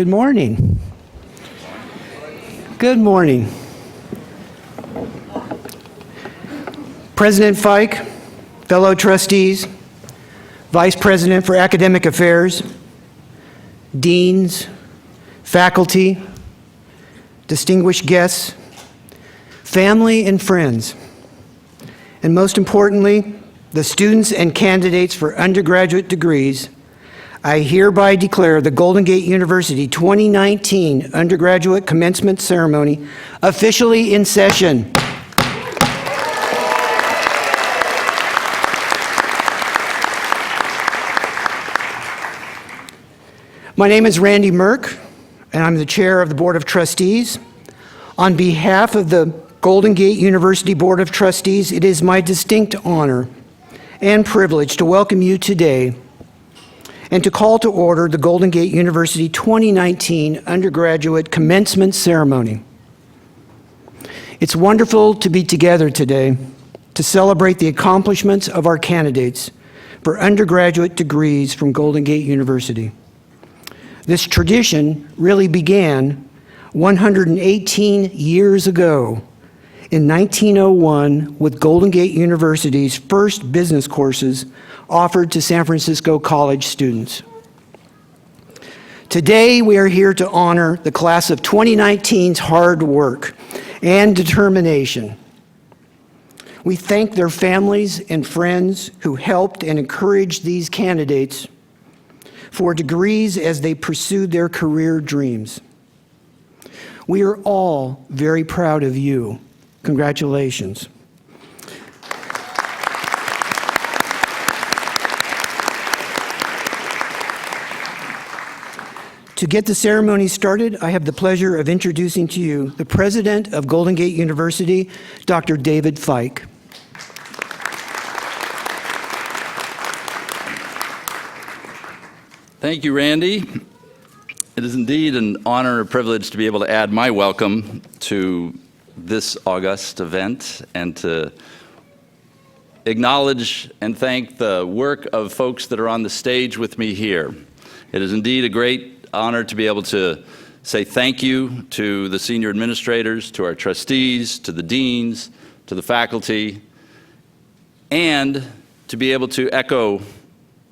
Good morning. Good morning. President Fike, fellow trustees, Vice President for Academic Affairs, deans, faculty, distinguished guests, family and friends, and most importantly, the students and candidates for undergraduate degrees, I hereby declare the Golden Gate University 2019 Undergraduate Commencement Ceremony officially in session. My name is Randy Merck, and I'm the chair of the Board of Trustees. On behalf of the Golden Gate University Board of Trustees, it is my distinct honor and privilege to welcome you today and to call to order the Golden Gate University 2019 Undergraduate Commencement Ceremony. It's wonderful to be together today to celebrate the accomplishments of our candidates for undergraduate degrees from Golden Gate University. This tradition really began 118 years ago in 1901 with Golden Gate University's first business courses offered to San Francisco College students. Today, we are here to honor the class of 2019's hard work and determination. We thank their families and friends who helped and encouraged these candidates for degrees as they pursued their career dreams. We are all very proud of you. Congratulations. To get the ceremony started, I have the pleasure of introducing to you the president of Golden Gate University, Dr. David Fike. Thank you, Randy. It is indeed an honor and privilege to be able to add my welcome to this august event and to acknowledge and thank the work of folks that are on the stage with me here. It is indeed a great honor to be able to say thank you to the senior administrators, to our trustees, to the deans, to the faculty, and to be able to echo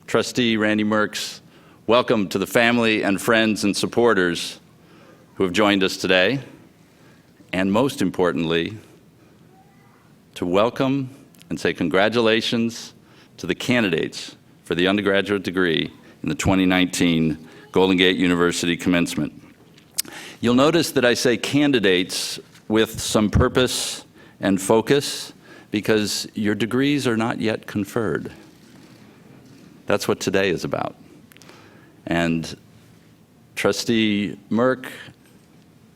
Trustee Randy Merck's welcome to the family and friends and supporters who have joined us today, and most importantly, to welcome and say congratulations to the candidates for the undergraduate degree in the 2019 Golden Gate University Commencement. You'll notice that I say candidates with some purpose and focus because your degrees are not yet conferred. That's what today is about. And Trustee Merck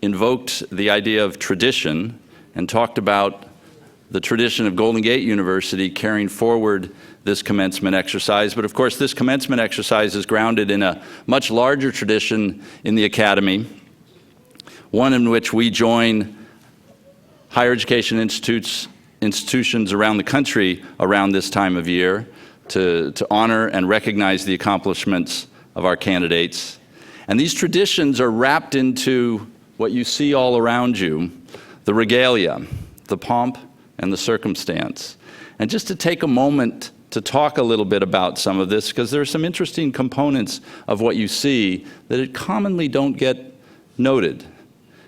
invoked the idea of tradition and talked about the tradition of Golden Gate University carrying forward this commencement exercise. But of course, this commencement exercise is grounded in a much larger tradition in the academy, one in which we join higher education institutions around the country around this time of year to honor and recognize the accomplishments of our candidates. And these traditions are wrapped into what you see all around you, the regalia, the pomp, and the circumstance. And just to take a moment to talk a little bit about some of this, because there are some interesting components of what you see that it commonly don't get noted.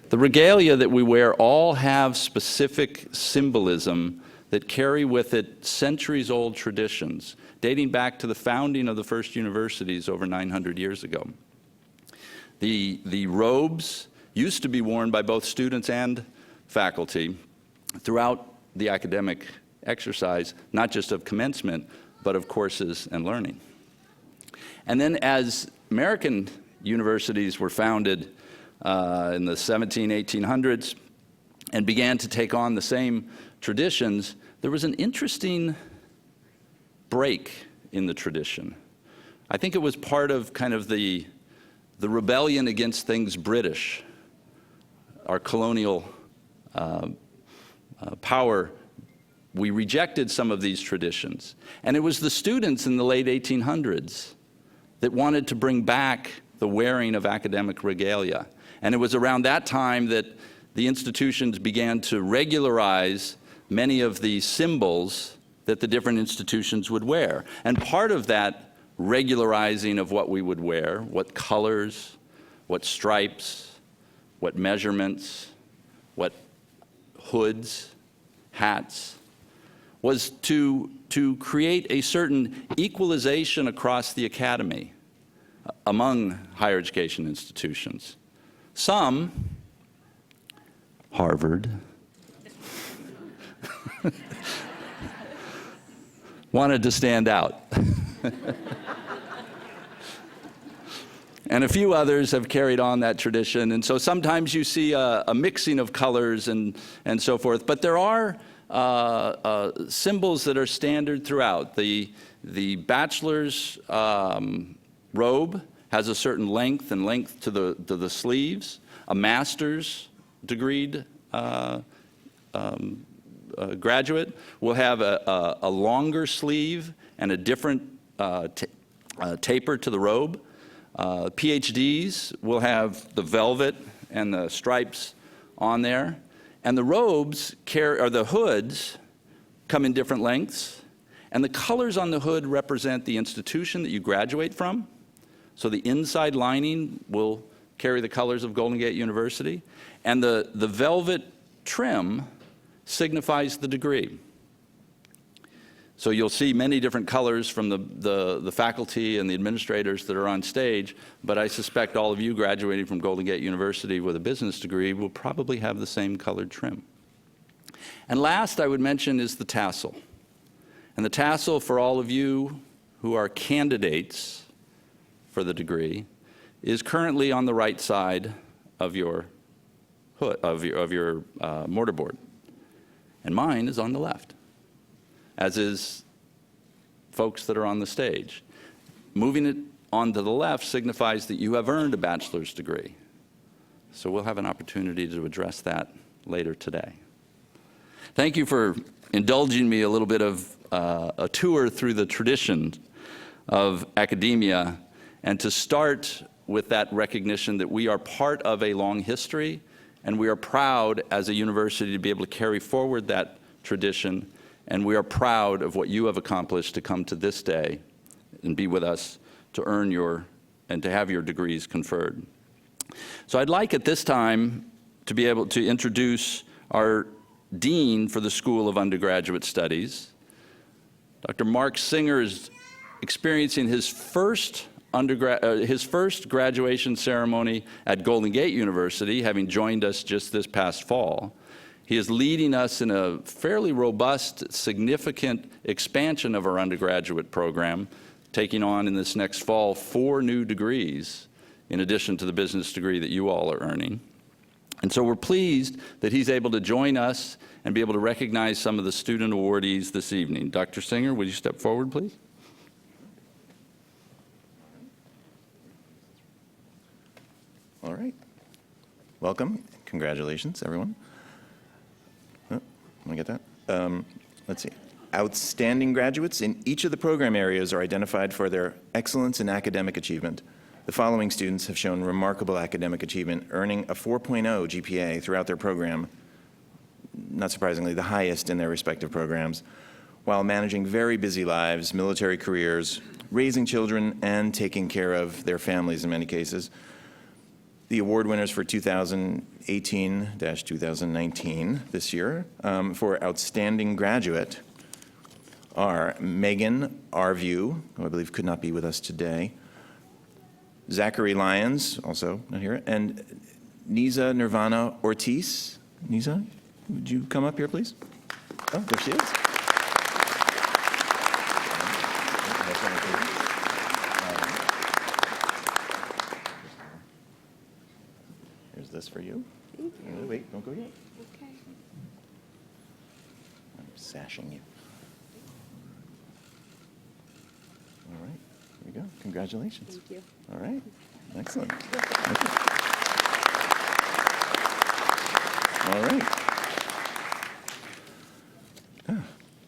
The regalia that we wear all have specific symbolism that carry with it centuries-old traditions, dating back to the founding of the first universities over 900 years ago. The robes used to be worn by both students and faculty throughout the academic exercise, not just of commencement, but of courses and learning. And then as American universities were founded in the 1800s and began to take on the same traditions, there was an interesting break in the tradition. I think it was part of kind of the rebellion against things British, our colonial power. We rejected some of these traditions. And it was the students in the late 1800s that wanted to bring back the wearing of academic regalia. And it was around that time that the institutions began to regularize many of the symbols that the different institutions would wear. And part of that regularizing of what we would wear, what colors, what stripes, what measurements, what hoods, hats, was to create a certain equalization across the academy among higher education institutions. Some, Harvard, wanted to stand out. And a few others have carried on that tradition. And so sometimes you see a mixing of colors and so forth. But there are symbols that are standard throughout. The bachelor's robe has a certain length to the sleeves. A master's degreed graduate will have a longer sleeve and a different taper to the robe. PhDs will have the velvet and the stripes on there. And the robes, or the hoods, come in different lengths. And the colors on the hood represent the institution that you graduate from. So the inside lining will carry the colors of Golden Gate University. And the velvet trim signifies the degree. So you'll see many different colors from the faculty and the administrators that are on stage, but I suspect all of you graduating from Golden Gate University with a business degree will probably have the same colored trim. And last I would mention is the tassel. And the tassel, for all of you who are candidates for the degree, is currently on the right side of your hood, of your mortarboard. And mine is on the left, as is folks that are on the stage. Moving it on to the left signifies that you have earned a bachelor's degree. So we'll have an opportunity to address that later today. Thank you for indulging me a little bit of a tour through the tradition of academia, and to start with that recognition that we are part of a long history, and we are proud as a university to be able to carry forward that tradition. And we are proud of what you have accomplished to come to this day and be with us to earn and to have your degrees conferred. So I'd like at this time to be able to introduce our Dean for the School of Undergraduate Studies. Dr. Mark Singer is experiencing his first graduation ceremony at Golden Gate University, having joined us just this past fall. He is leading us in a fairly robust, significant expansion of our undergraduate program, taking on in this next fall 4 new degrees, in addition to the business degree that you all are earning. And so we're pleased that he's able to join us and be able to recognize some of the student awardees this evening. Dr. Singer, would you step forward, please? All right. Welcome. Congratulations, everyone. Let me get that. Let's see. Outstanding graduates in each of the program areas are identified for their excellence in academic achievement. The following students have shown remarkable academic achievement, earning a 4.0 GPA throughout their program, not surprisingly, the highest in their respective programs, while managing very busy lives, military careers, raising children, and taking care of their families in many cases. The award winners for 2018-2019 this year for Outstanding Graduate are Megan Arview, who I believe could not be with us today, Zachary Lyons, also not here, and Niza Nirvana Ortiz. Niza, would you come up here, please? Oh, there she is. Here's this for you. Thank you. Wait, don't go yet. Okay. I'm sashing you. All right, here we go. Congratulations. Thank you. All right, excellent. All right.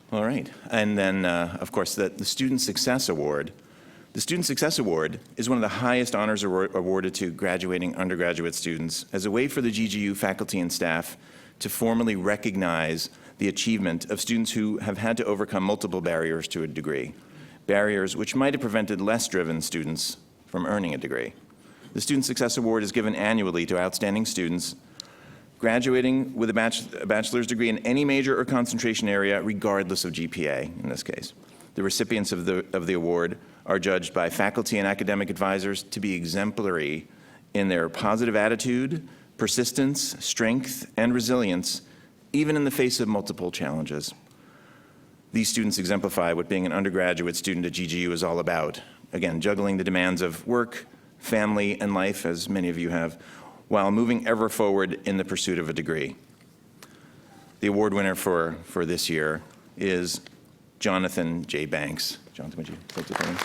All right, and then, of course, the Student Success Award. The Student Success Award is one of the highest honors awarded to graduating undergraduate students as a way for the GGU faculty and staff to formally recognize the achievement of students who have had to overcome multiple barriers to a degree, barriers which might have prevented less driven students from earning a degree. The Student Success Award is given annually to outstanding students graduating with a bachelor's degree in any major or concentration area, regardless of GPA in this case. The recipients of the award are judged by faculty and academic advisors to be exemplary in their positive attitude, persistence, strength, and resilience, even in the face of multiple challenges. These students exemplify what being an undergraduate student at GGU is all about. Again, juggling the demands of work, family, and life, as many of you have, while moving ever forward in the pursuit of a degree. The award winner for this year is Jonathan J. Banks. Jonathan, would you take the podium?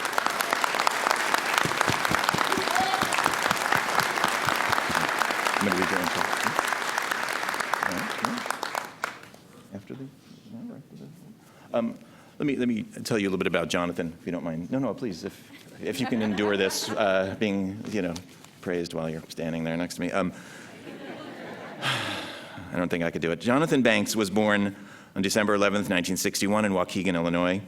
I'm going to read your intro. After the, let me tell you a little bit about Jonathan, if you don't mind. No, please, if you can endure this, being, praised while you're standing there next to me. I don't think I could do it. Jonathan Banks was born on December 11th, 1961 in Waukegan, Illinois.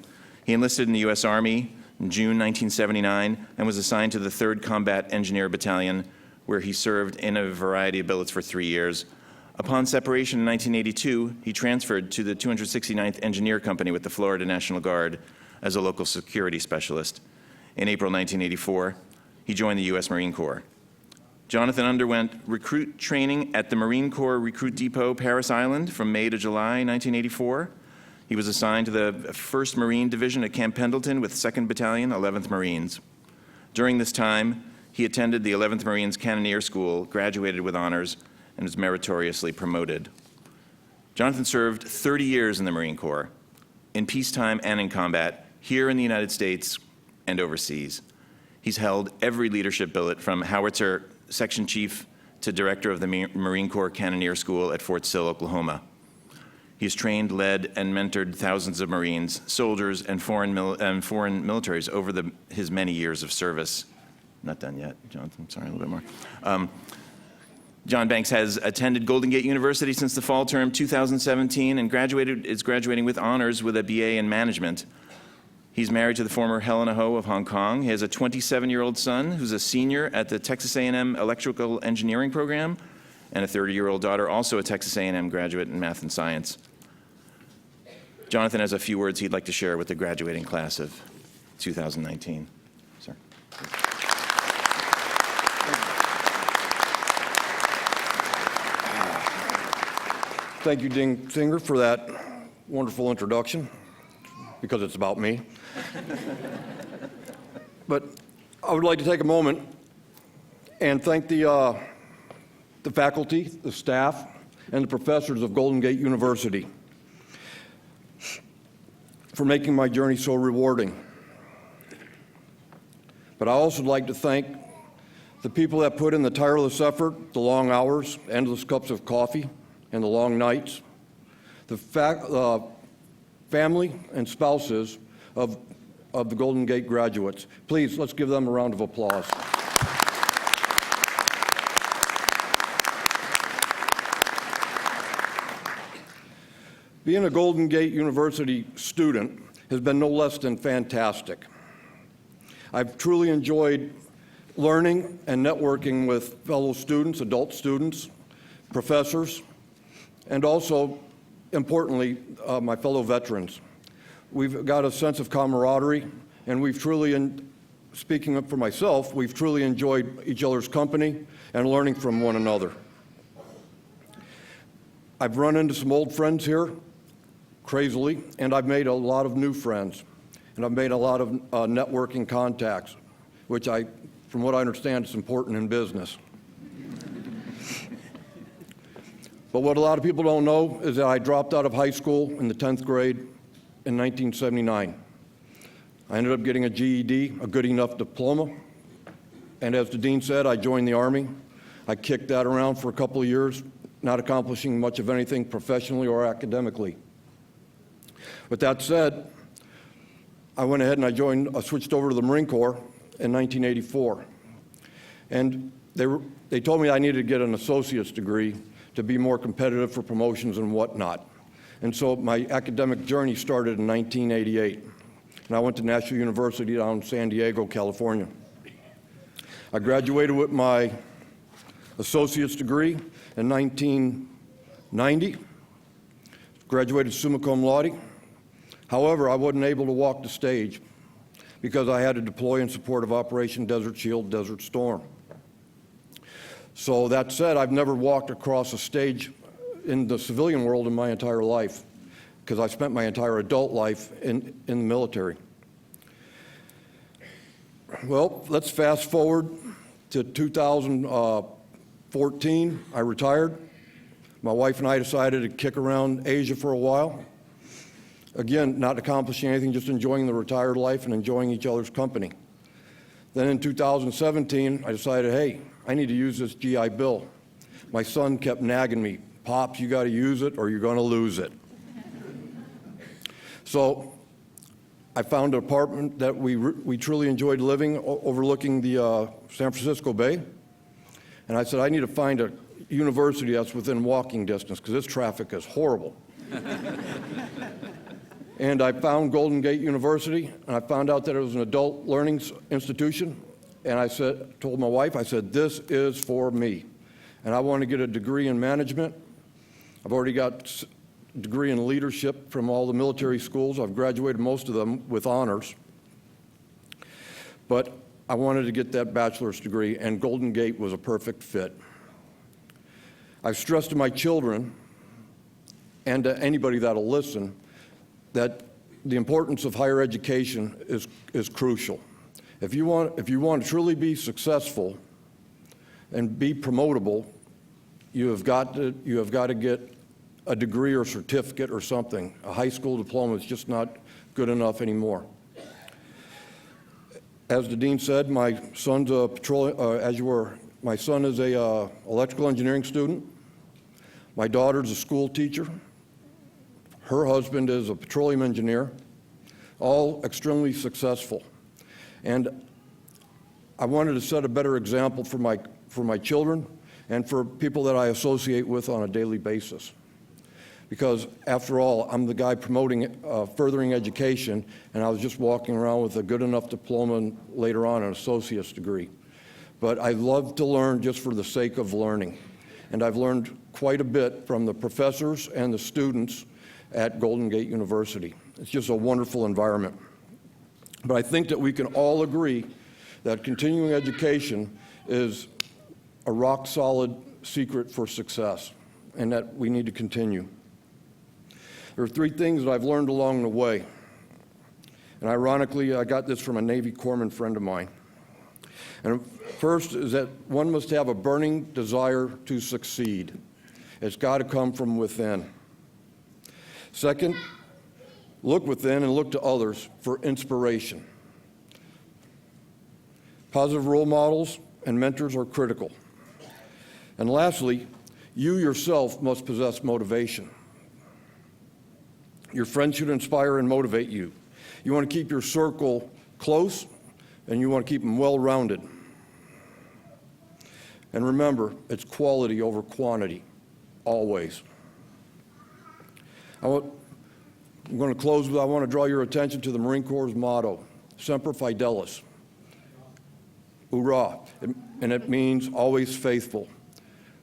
He enlisted in the U.S. Army in June 1979 and was assigned to the 3rd Combat Engineer Battalion, where he served in a variety of billets for 3 years. Upon separation in 1982, he transferred to the 269th Engineer Company with the Florida National Guard as a local security specialist. In April 1984, he joined the U.S. Marine Corps. Jonathan underwent recruit training at the Marine Corps Recruit Depot, Paris Island, from May to July 1984. He was assigned to the 1st Marine Division at Camp Pendleton with 2nd Battalion, 11th Marines. During this time, he attended the 11th Marines Cannoneer School, graduated with honors, and was meritoriously promoted. Jonathan served 30 years in the Marine Corps, in peacetime and in combat, here in the United States and overseas. He's held every leadership billet from howitzer section chief to director of the Marine Corps Cannoneer School at Fort Sill, Oklahoma. He has trained, led, and mentored thousands of Marines, soldiers, and foreign militaries over his many years of service. Not done yet, Jonathan, sorry, a little bit more. John Banks has attended Golden Gate University since the fall term 2017 and is graduating with honors with a BA in management. He's married to the former Helena Ho of Hong Kong. He has a 27-year-old son who's a senior at the Texas A&M Electrical Engineering program, and a 30-year-old daughter, also a Texas A&M graduate in math and science. Jonathan has a few words he'd like to share with the graduating class of 2019. Sir. Thank you, Dean Singer, for that wonderful introduction, because it's about me. But I would like to take a moment and thank the faculty, the staff, and the professors of Golden Gate University for making my journey so rewarding. But I also would like to thank the people that put in the tireless effort, the long hours, endless cups of coffee, and the long nights, the family and spouses of the Golden Gate graduates. Please, let's give them a round of applause. Being a Golden Gate University student has been no less than fantastic. I've truly enjoyed learning and networking with fellow students, adult students, professors, and also, importantly, my fellow veterans. We've got a sense of camaraderie, and we've truly, speaking up for myself, we've truly enjoyed each other's company and learning from one another. I've run into some old friends here, crazily, and I've made a lot of new friends, and I've made a lot of networking contacts, which from what I understand, is important in business. But what a lot of people don't know is that I dropped out of high school in the 10th grade in 1979. I ended up getting a GED, a good enough diploma, and as the dean said, I joined the Army. I kicked that around for a couple of years, not accomplishing much of anything professionally or academically. With that said, I went ahead and I switched over to the Marine Corps in 1984. And they told me I needed to get an associate's degree to be more competitive for promotions and whatnot. And so my academic journey started in 1988. And I went to National University down in San Diego, California. I graduated with my associate's degree in 1990, graduated summa cum laude. However, I wasn't able to walk the stage because I had to deploy in support of Operation Desert Shield, Desert Storm. So that said, I've never walked across a stage in the civilian world in my entire life because I spent my entire adult life in the military. Well, let's fast forward to 2014. I retired. My wife and I decided to kick around Asia for a while. Again, not accomplishing anything, just enjoying the retired life and enjoying each other's company. Then in 2017, I decided, hey, I need to use this GI Bill. My son kept nagging me, Pops, you got to use it or you're going to lose it. So I found an apartment that we truly enjoyed living overlooking the San Francisco Bay. And I said, I need to find a university that's within walking distance because this traffic is horrible. And I found Golden Gate University, and I found out that it was an adult learning institution. And I told my wife, I said, this is for me. And I want to get a degree in management. I've already got a degree in leadership from all the military schools. I've graduated most of them with honors. But I wanted to get that bachelor's degree, and Golden Gate was a perfect fit. I've stressed to my children and to anybody that'll listen that the importance of higher education is crucial. If you want to truly be successful and be promotable, you have got to get a degree or certificate or something. A high school diploma is just not good enough anymore. As the dean said, my son's a my son is a electrical engineering student. My daughter's a school teacher. Her husband is a petroleum engineer, all extremely successful. And I wanted to set a better example for my children and for people that I associate with on a daily basis. Because after all, I'm the guy promoting furthering education, and I was just walking around with a good enough diploma and later on an associate's degree. But I love to learn just for the sake of learning. And I've learned quite a bit from the professors and the students at Golden Gate University. It's just a wonderful environment. But I think that we can all agree that continuing education is a rock-solid secret for success, and that we need to continue. There are three things that I've learned along the way. And ironically, I got this from a Navy corpsman friend of mine. And first is that one must have a burning desire to succeed. It's got to come from within. Second, look within and look to others for inspiration. Positive role models and mentors are critical. And lastly, you yourself must possess motivation. Your friends should inspire and motivate you. You want to keep your circle close, and you want to keep them well-rounded. And remember, it's quality over quantity, always. I'm going to close with, I want to draw your attention to the Marine Corps' motto, Semper Fidelis. Hoorah. And it means always faithful.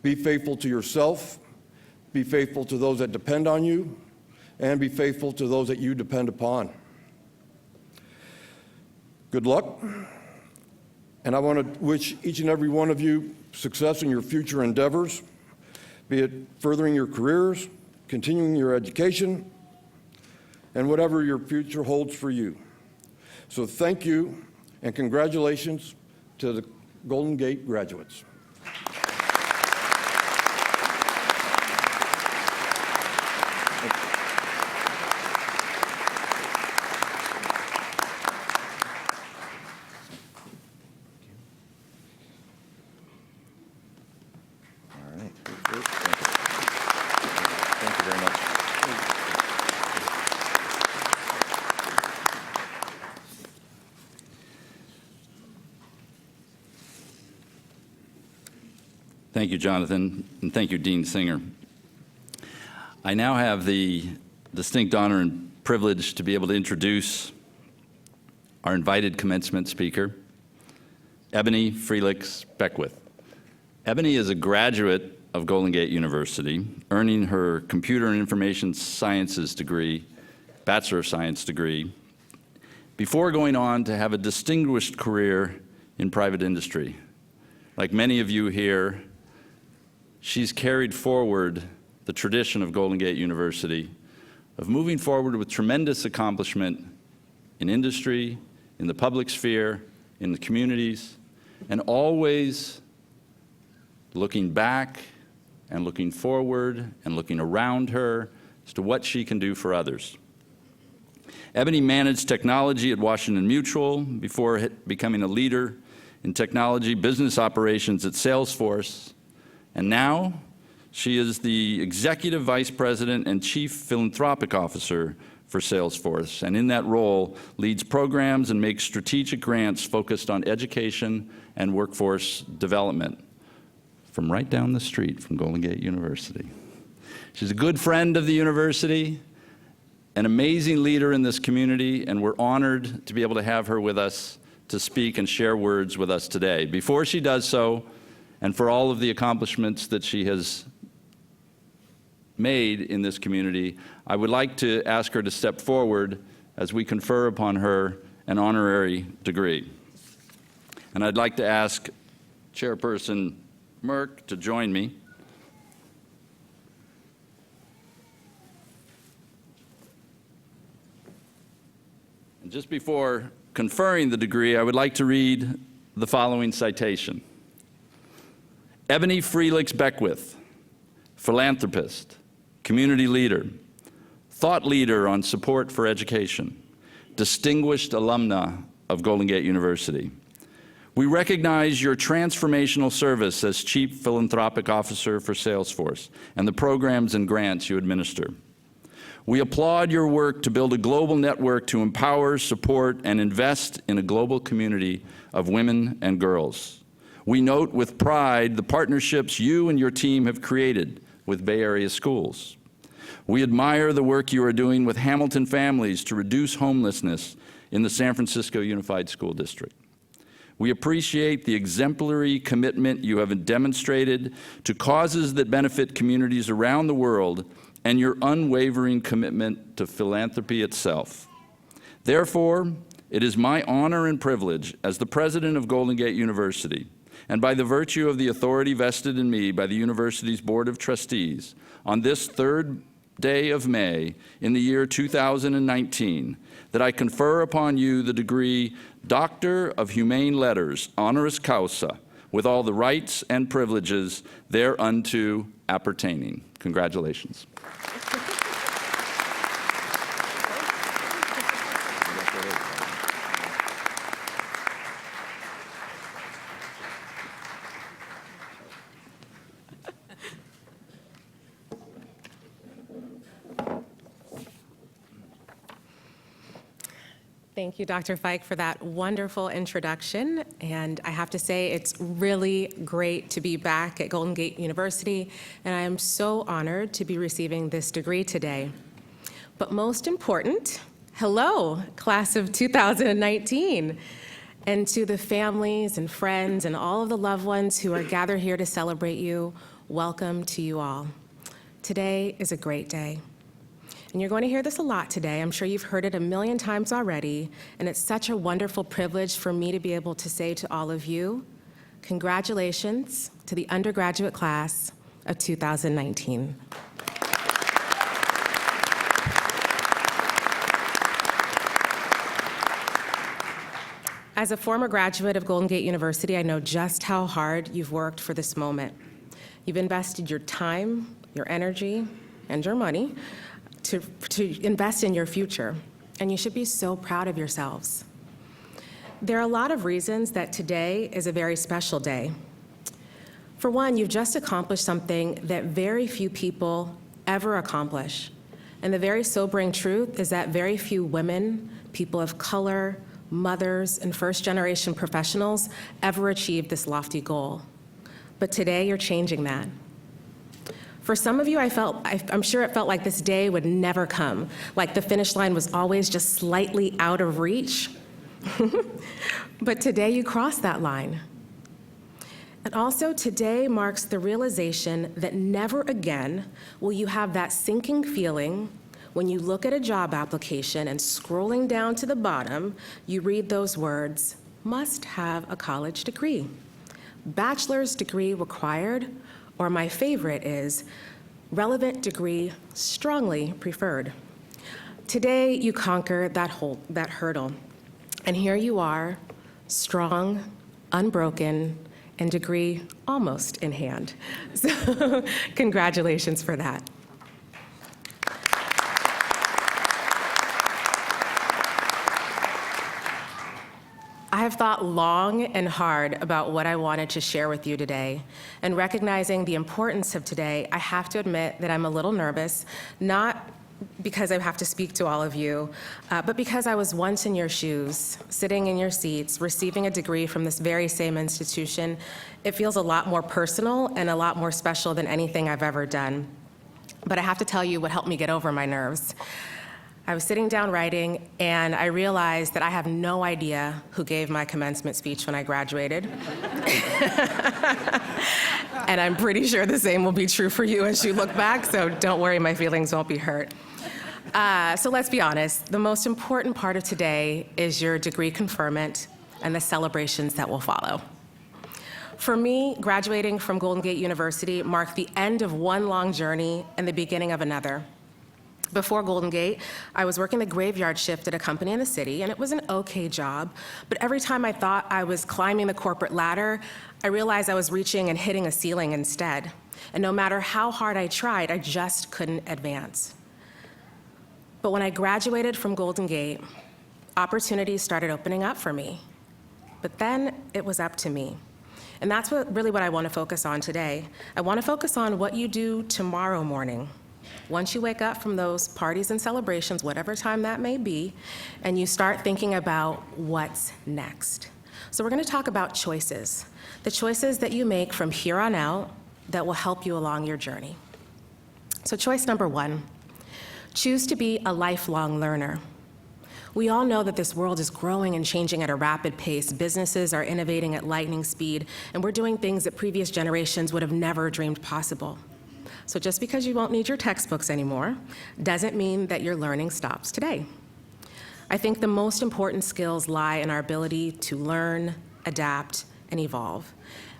Be faithful to yourself, be faithful to those that depend on you, and be faithful to those that you depend upon. Good luck. And I want to wish each and every one of you success in your future endeavors, be it furthering your careers, continuing your education, and whatever your future holds for you. So thank you, and congratulations to the Golden Gate graduates. Thank you, Jonathan, and thank you, Dean Singer. I now have the distinct honor and privilege to be able to introduce our invited commencement speaker, Ebony Felix Beckwith. Ebony is a graduate of Golden Gate University, earning her Computer and Information Sciences degree, Bachelor of Science degree, before going on to have a distinguished career in private industry. Like many of you here, she's carried forward the tradition of Golden Gate University of moving forward with tremendous accomplishment in industry, in the public sphere, in the communities, and always looking back and looking forward and looking around her as to what she can do for others. Ebony managed technology at Washington Mutual before becoming a leader in technology business operations at Salesforce, and now she is the Executive Vice President and Chief Philanthropic Officer for Salesforce, and in that role leads programs and makes strategic grants focused on education and workforce development from right down the street from Golden Gate University. She's a good friend of the university, an amazing leader in this community, and we're honored to be able to have her with us to speak and share words with us today. Before she does so, and for all of the accomplishments that she has made in this community, I would like to ask her to step forward as we confer upon her an honorary degree. And I'd like to ask Chairperson Merck to join me. And just before conferring the degree, I would like to read the following citation. Ebony Felix Beckwith, philanthropist, community leader, thought leader on support for education, distinguished alumna of Golden Gate University. We recognize your transformational service as Chief Philanthropic Officer for Salesforce and the programs and grants you administer. We applaud your work to build a global network to empower, support, and invest in a global community of women and girls. We note with pride the partnerships you and your team have created with Bay Area schools. We admire the work you are doing with Hamilton families to reduce homelessness in the San Francisco Unified School District. We appreciate the exemplary commitment you have demonstrated to causes that benefit communities around the world and your unwavering commitment to philanthropy itself. Therefore, it is my honor and privilege as the president of Golden Gate University, and by the virtue of the authority vested in me by the university's Board of Trustees, on this third day of May in the year 2019, that I confer upon you the degree Doctor of Humane Letters, honoris causa, with all the rights and privileges thereunto appertaining. Congratulations. Thank you, Dr. Fike, for that wonderful introduction. And I have to say, it's really great to be back at Golden Gate University, and I am so honored to be receiving this degree today. But most important, hello, class of 2019. And to the families and friends and all of the loved ones who are gathered here to celebrate you, welcome to you all. Today is a great day. And you're going to hear this a lot today. I'm sure you've heard it a million times already, and it's such a wonderful privilege for me to be able to say to all of you, congratulations to the undergraduate class of 2019. As a former graduate of Golden Gate University, I know just how hard you've worked for this moment. You've invested your time, your energy, and your money to invest in your future, and you should be so proud of yourselves. There are a lot of reasons that today is a very special day. For one, you've just accomplished something that very few people ever accomplish, and the very sobering truth is that very few women, people of color, mothers, and first-generation professionals ever achieved this lofty goal. But today, you're changing that. For some of you, I'm sure it felt like this day would never come, like the finish line was always just slightly out of reach. But today, you crossed that line. And also, today marks the realization that never again will you have that sinking feeling when you look at a job application and scrolling down to the bottom, you read those words, "Must have a college degree." Bachelor's degree required, or my favorite is, relevant degree strongly preferred. Today, you conquer that hurdle. And here you are, strong, unbroken, and degree almost in hand. So congratulations for that. I have thought long and hard about what I wanted to share with you today. And recognizing the importance of today, I have to admit that I'm a little nervous, not because I have to speak to all of you, but because I was once in your shoes, sitting in your seats, receiving a degree from this very same institution. It feels a lot more personal and a lot more special than anything I've ever done. But I have to tell you what helped me get over my nerves. I was sitting down writing, and I realized that I have no idea who gave my commencement speech when I graduated. And I'm pretty sure the same will be true for you as you look back, so don't worry, my feelings won't be hurt. So let's be honest, the most important part of today is your degree conferment and the celebrations that will follow. For me, graduating from Golden Gate University marked the end of one long journey and the beginning of another. Before Golden Gate, I was working the graveyard shift at a company in the city, and it was an okay job. But every time I thought I was climbing the corporate ladder, I realized I was reaching and hitting a ceiling instead. And no matter how hard I tried, I just couldn't advance. But when I graduated from Golden Gate, opportunities started opening up for me. But then it was up to me. And that's really what I want to focus on today. I want to focus on what you do tomorrow morning. Once you wake up from those parties and celebrations, whatever time that may be, and you start thinking about what's next. So we're going to talk about choices, the choices that you make from here on out that will help you along your journey. So choice number one, choose to be a lifelong learner. We all know that this world is growing and changing at a rapid pace. Businesses are innovating at lightning speed, and we're doing things that previous generations would have never dreamed possible. So just because you won't need your textbooks anymore doesn't mean that your learning stops today. I think the most important skills lie in our ability to learn, adapt, and evolve.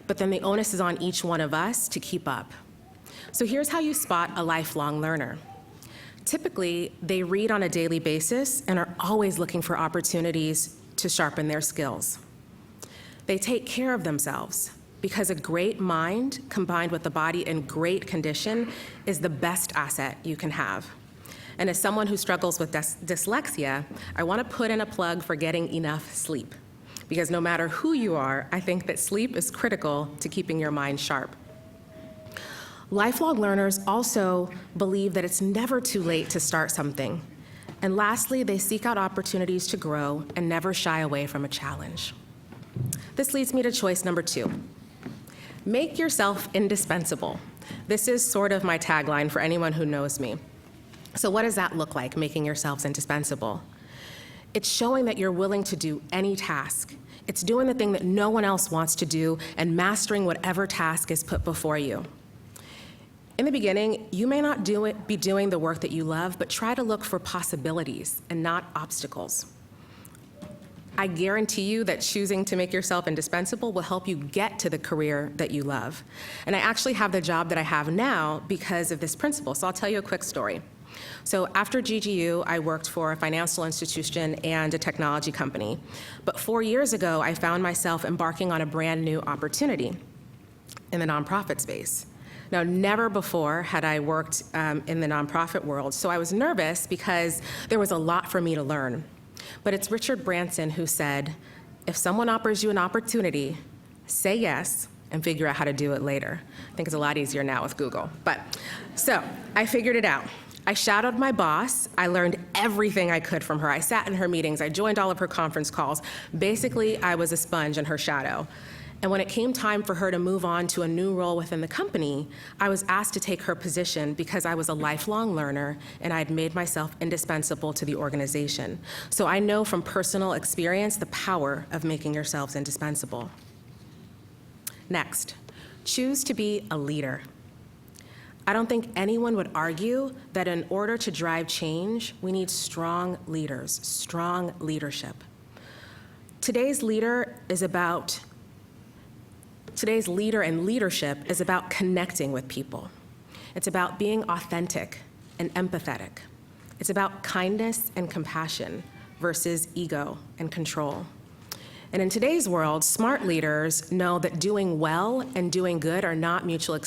But then the onus is on each one of us to keep up. So here's how you spot a lifelong learner. Typically, they read on a daily basis and are always looking for opportunities to sharpen their skills. They take care of themselves, because a great mind combined with a body in great condition is the best asset you can have. And as someone who struggles with dyslexia, I want to put in a plug for getting enough sleep. Because no matter who you are, I think that sleep is critical to keeping your mind sharp. Lifelong learners also believe that it's never too late to start something. And lastly, they seek out opportunities to grow and never shy away from a challenge. This leads me to choice number two. Make yourself indispensable. This is sort of my tagline for anyone who knows me. So what does that look like, making yourselves indispensable? It's showing that you're willing to do any task. It's doing the thing that no one else wants to do and mastering whatever task is put before you. In the beginning, you may not be doing the work that you love, but try to look for possibilities and not obstacles. I guarantee you that choosing to make yourself indispensable will help you get to the career that you love. And I actually have the job that I have now because of this principle, so I'll tell you a quick story. So after GGU, I worked for a financial institution and a technology company. But 4 years ago, I found myself embarking on a brand new opportunity in the nonprofit space. Now, never before had I worked in the nonprofit world, so I was nervous because there was a lot for me to learn. But it's Richard Branson who said, if someone offers you an opportunity, say yes and figure out how to do it later. I think it's a lot easier now with Google. So I figured it out. I shadowed my boss. I learned everything I could from her. I sat in her meetings. I joined all of her conference calls. Basically, I was a sponge in her shadow. And when it came time for her to move on to a new role within the company, I was asked to take her position because I was a lifelong learner and I had made myself indispensable to the organization. So I know from personal experience the power of making yourselves indispensable. Next, choose to be a leader. I don't think anyone would argue that in order to drive change, we need strong leaders, strong leadership. Today's leader and leadership is about connecting with people. It's about being authentic and empathetic. It's about kindness and compassion versus ego and control. And in today's world, smart leaders know that doing well and doing good are not mutually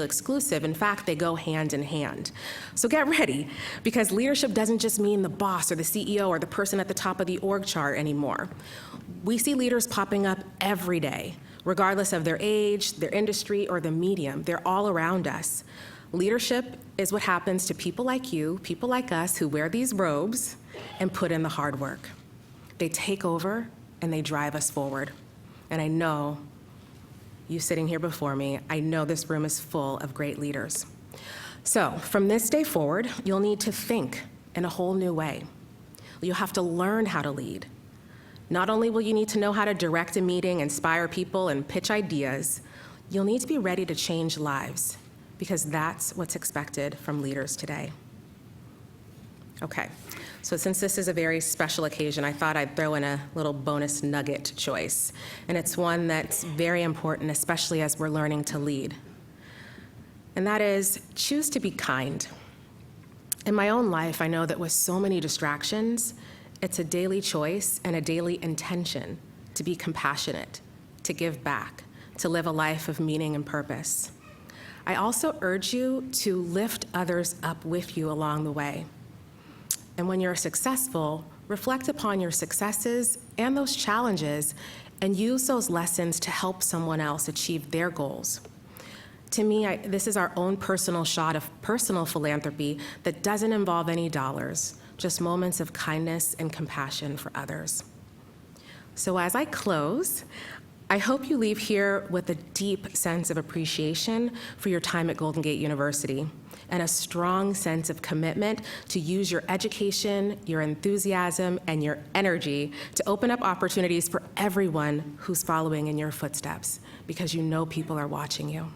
exclusive. In fact, they go hand in hand. So get ready, because leadership doesn't just mean the boss or the CEO or the person at the top of the org chart anymore. We see leaders popping up every day, regardless of their age, their industry, or the medium. They're all around us. Leadership is what happens to people like you, people like us who wear these robes and put in the hard work. They take over and they drive us forward. And I know, you sitting here before me, I know this room is full of great leaders. So from this day forward, you'll need to think in a whole new way. You'll have to learn how to lead. Not only will you need to know how to direct a meeting, inspire people, and pitch ideas, you'll need to be ready to change lives, because that's what's expected from leaders today. Okay, so since this is a very special occasion, I thought I'd throw in a little bonus nugget choice, and it's one that's very important, especially as we're learning to lead. And that is, choose to be kind. In my own life, I know that with so many distractions, it's a daily choice and a daily intention to be compassionate, to give back, to live a life of meaning and purpose. I also urge you to lift others up with you along the way. And when you're successful, reflect upon your successes and those challenges and use those lessons to help someone else achieve their goals. To me, this is our own personal shot of personal philanthropy that doesn't involve any dollars, just moments of kindness and compassion for others. So as I close, I hope you leave here with a deep sense of appreciation for your time at Golden Gate University and a strong sense of commitment to use your education, your enthusiasm, and your energy to open up opportunities for everyone who's following in your footsteps, because you know people are watching you.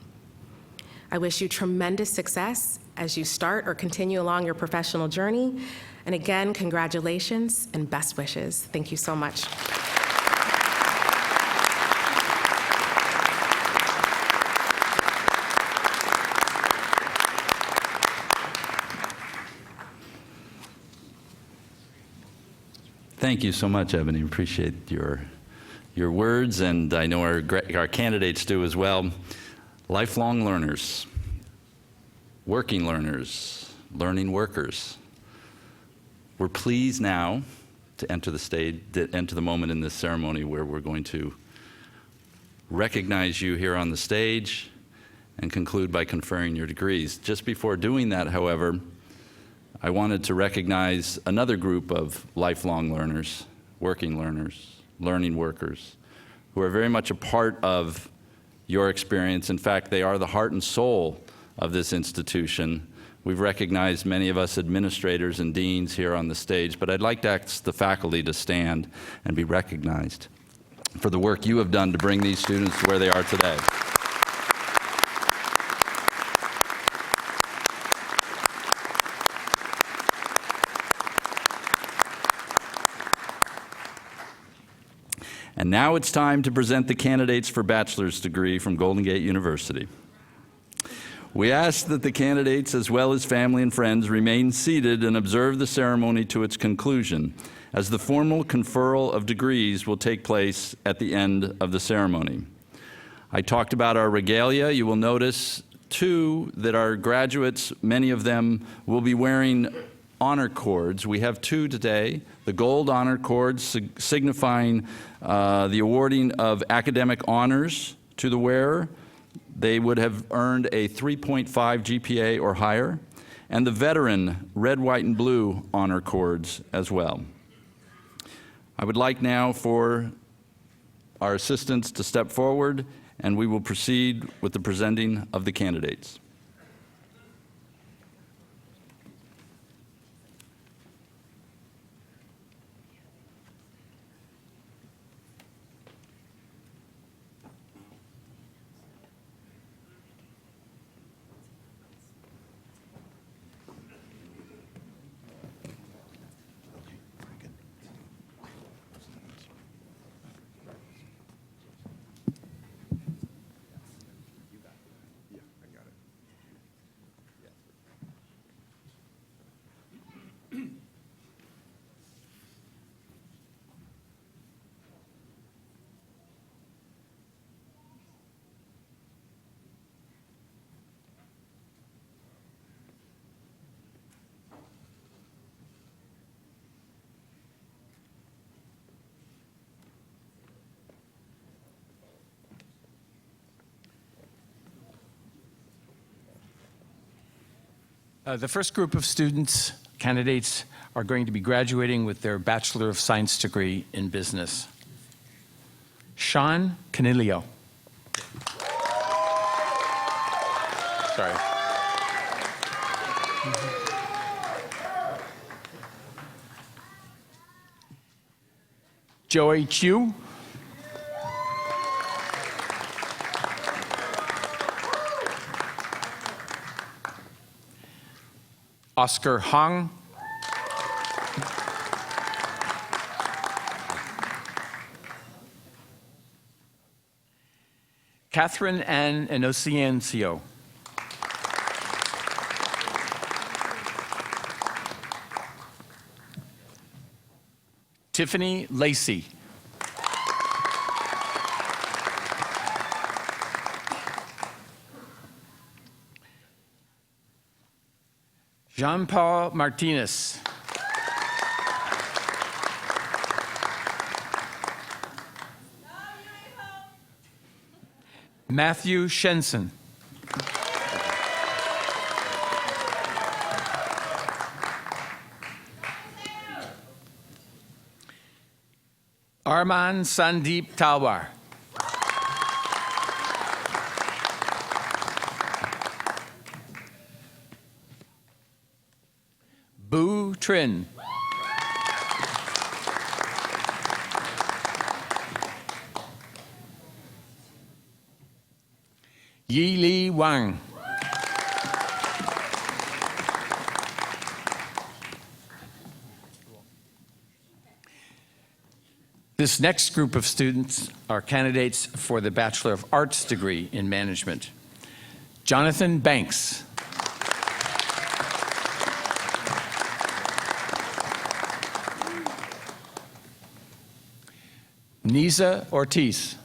I wish you tremendous success as you start or continue along your professional journey. And again, congratulations and best wishes. Thank you so much. Thank you so much, Ebony. Appreciate your words, and I know our candidates do as well. Lifelong learners, working learners, learning workers. We're pleased now to enter the moment in this ceremony where we're going to recognize you here on the stage and conclude by conferring your degrees. Just before doing that, however, I wanted to recognize another group of lifelong learners, working learners, learning workers, who are very much a part of your experience. In fact, they are the heart and soul of this institution. We've recognized many of us administrators and deans here on the stage, but I'd like to ask the faculty to stand and be recognized for the work you have done to bring these students to where they are today. And now it's time to present the candidates for bachelor's degree from Golden Gate University. We ask that the candidates, as well as family and friends, remain seated and observe the ceremony to its conclusion, as the formal conferral of degrees will take place at the end of the ceremony. I talked about our regalia. You will notice, too, that our graduates, many of them, will be wearing honor cords. We have two today, the gold honor cords signifying the awarding of academic honors to the wearer. They would have earned a 3.5 GPA or higher, and the veteran red, white, and blue honor cords as well. I would like now for our assistants to step forward, and we will proceed with the presenting of the candidates. The first group of students, candidates, are going to be graduating with their Bachelor of Science degree in business. Sean Canilio. Sorry. Joey Chu. Oscar Hong. Catherine Ann Enociencio. Tiffany Lacey. Jean-Paul Martinez. Matthew Shenson. Arman Sandeep Talwar. Boo Trin. Yi Li Wang. This next group of students are candidates for the Bachelor of Arts degree in management. Jonathan Banks. Nisa Ortiz.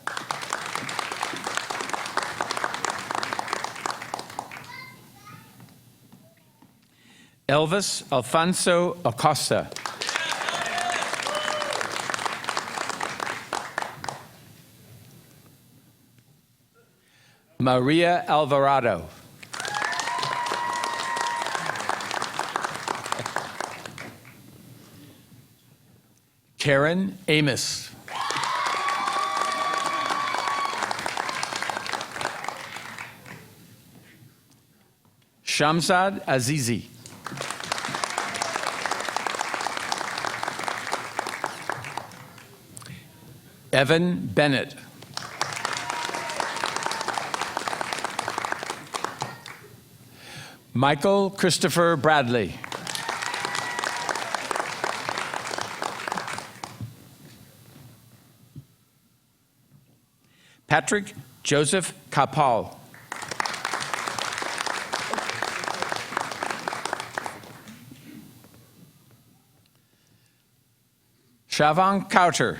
Elvis Alfonso Acosta. Maria Alvarado. Karen Amos. Shamsad Azizi. Evan Bennett. Michael Christopher Bradley. Patrick Joseph Kapal. Shavon Kauter.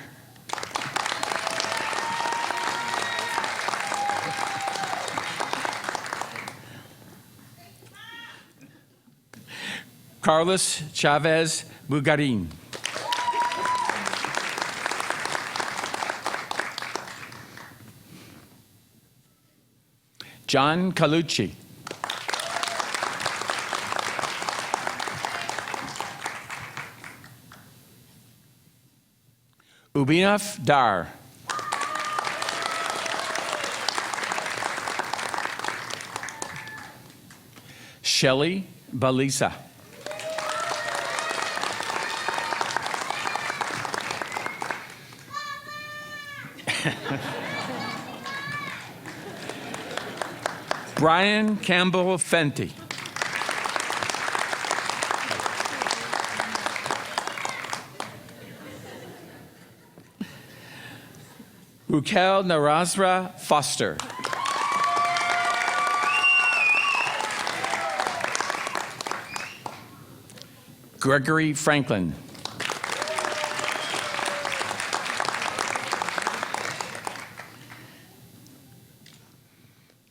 Carlos Chavez Bugarin. John Calucci. Ubinaf Dar. Shelley Balisa. Brian Campbell Fenty. Rukel Narazra Foster. Gregory Franklin.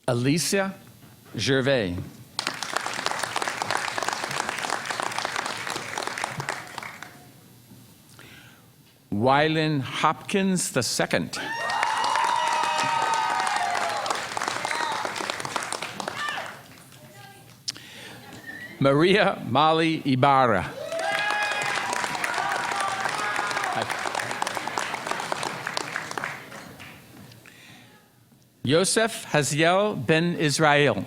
Alicia Gervais. Wylan Hopkins II. Maria Mali Ibarra. Yosef Haziel Ben Israel.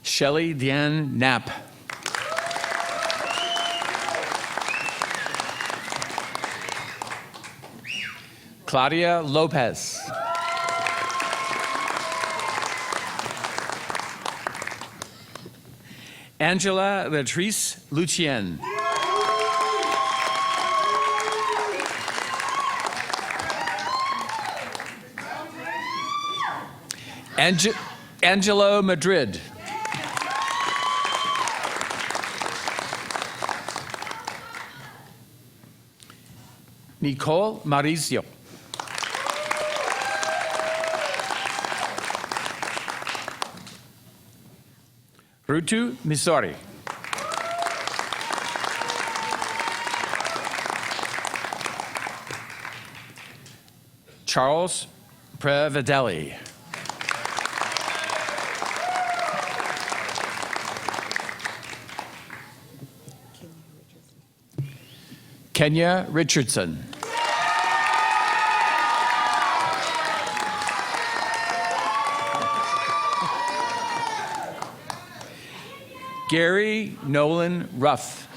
Shelley Diane Knapp. Claudia Lopez. Angela Latrice Lucien. Angelo Madrid. Nicole Mauricio. Rutu Misori. Charles Prevedelli. Kenya Richardson. Gary Nolan Ruff.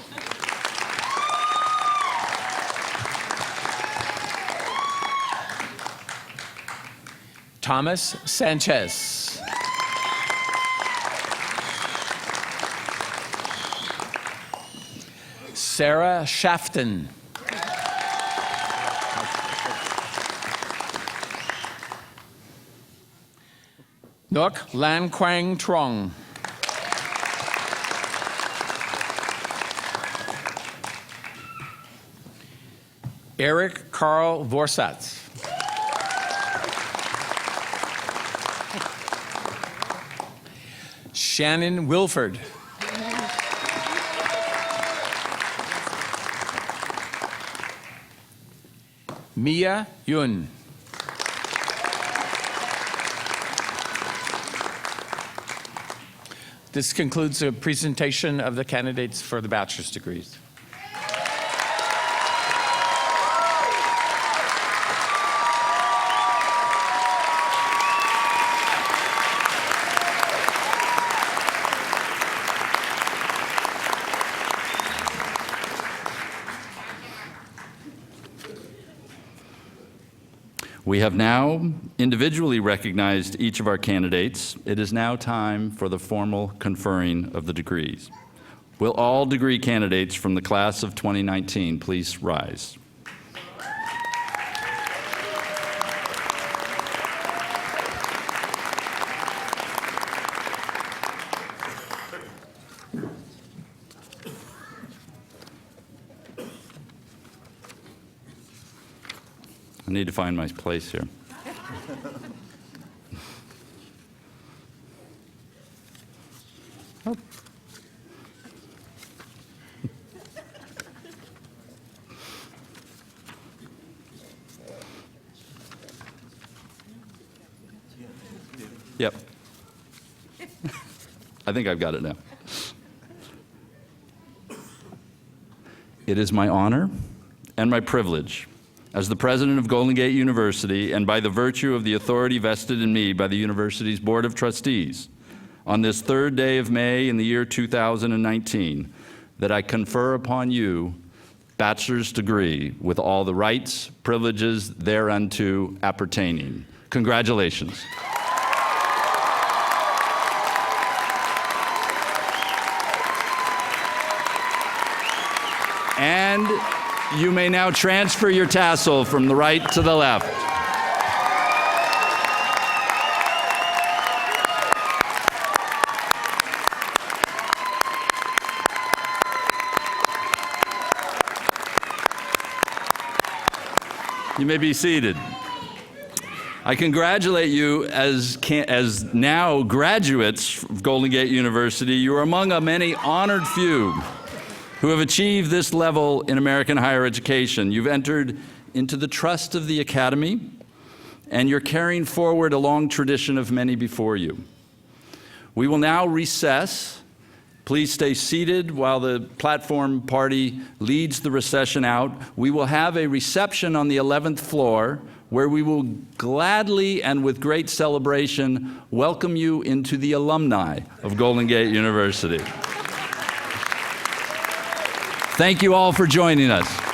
Thomas Sanchez. Sarah Shafton. Ngoc Lan Quang Trong. Eric Carl Vorsatz. Shannon Wilford. Mia Yun. This concludes the presentation of the candidates for the bachelor's degrees. We have now individually recognized each of our candidates. It is now time for the formal conferring of the degrees. Will all degree candidates from the class of 2019 please rise? I need to find my place here. Oh. Yep. I think I've got it now. It is my honor and my privilege as the president of Golden Gate University and by the virtue of the authority vested in me by the university's Board of Trustees, on this third day of May in the year 2019, that I confer upon you bachelor's degree with all the rights, privileges thereunto appertaining. Congratulations. And you may now transfer your tassel from the right to the left. You may be seated. I congratulate you as now graduates of Golden Gate University. You are among a many honored few who have achieved this level in American higher education. You've entered into the trust of the Academy, and you're carrying forward a long tradition of many before you. We will now recess. Please stay seated while the platform party leads the recession out. We will have a reception on the 11th floor where we will gladly and with great celebration welcome you into the alumni of Golden Gate University. Thank you all for joining us.